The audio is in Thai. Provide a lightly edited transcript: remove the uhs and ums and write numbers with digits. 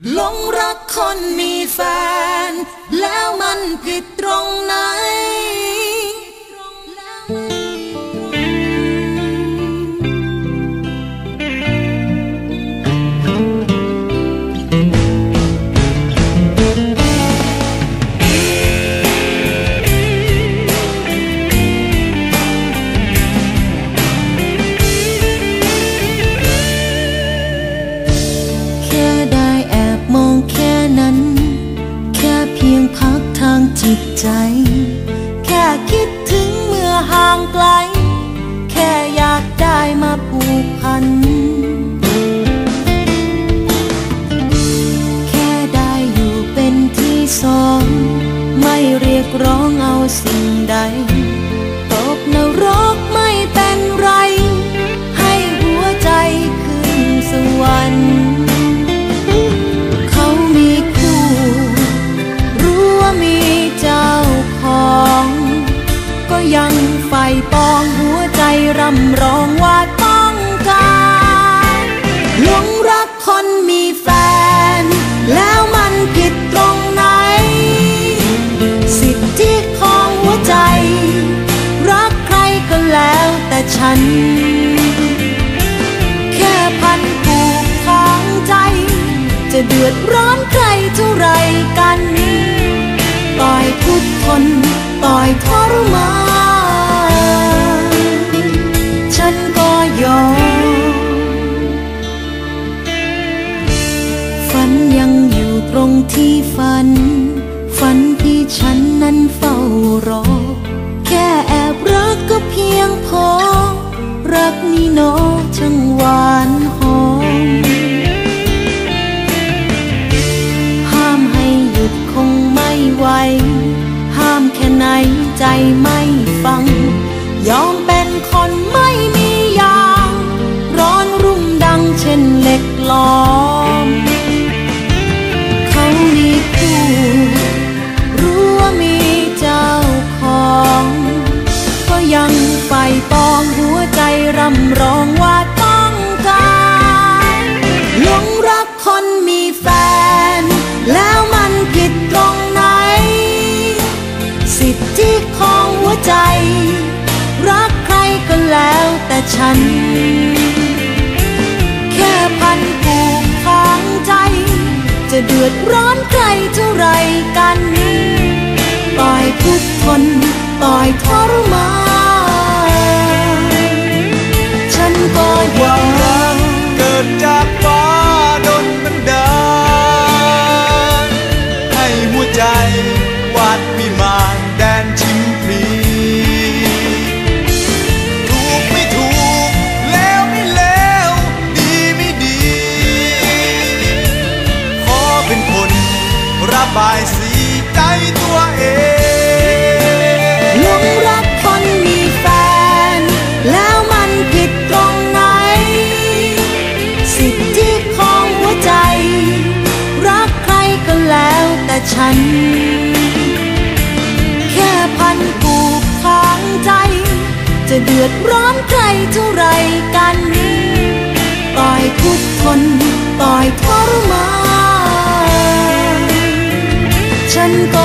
หลงรักคนมีแฟนแล้วมันผิดตรงไหนจิตใจแค่คิดถึงเมื่อห่างไกลแค่อยากได้มาผูกพันแค่ได้อยู่เป็นที่สองไม่เรียกร้องเอาสิ่งใดตกนรกไม่เป็นไรให้หัวใจขึ้นสวรรค์เขามีคู่รู้ว่ามีเจ้าของก็ยังใฝ่ปองหัวใจรำร้องว่าต้องการหลงรักคนมีแฟนแล้วมันผิดตรงไหนสิทธิของหัวใจรักใครก็แล้วแต่ฉันแค่พันผูกทางใจจะเดือดร้อนใครเท่าไรกันต่อยทุกคนต่อยทรมานฉันก็ยอมฝันยังอยู่ตรงที่ฝันที่ฉันนั้นเฝ้ารอแค่แอบรักก็เพียงพอรักนี่เนาะช่างหวานหอมห้ามให้หยุดคงไม่ไหวห้ามแค่ไหนใจไม่ฟังยอมเป็นคนไม่มียางร้อนรุ่มดังเช่นเหล็กหลอมเขามีคู่รู้ว่ามีเจ้าของก็ยังใฝ่ปองหัวใจรำร้องว่าต้องการหลงรักคนมีแฟนแล้วมันผิดตรงไหนสิทธิของหัวใจรักใครก็แล้วแต่ฉันแค่พันผูกทางใจจะเดือดร้อนใครเท่าไรกันต่อยทุกคนต่อยทรมานฉันก็ยอมเกิดจากฟ้าดลบันดาลให้หัวใจวาดวิมานแดนชิมพลีถูกไม่ถูกแล้วไม่แล้วดีไม่ดีขอเป็นคนระบายสีใจตัวเองหลงรักคนมีแฟนแล้วมันผิดตรงไหนสิทธิของหัวใจรักใครก็แล้วแต่ฉันแค่พันผูกทางใจจะเดือดร้อนใครเท่าไรกันต่อยทุกคนต่อยทรมานฉันก็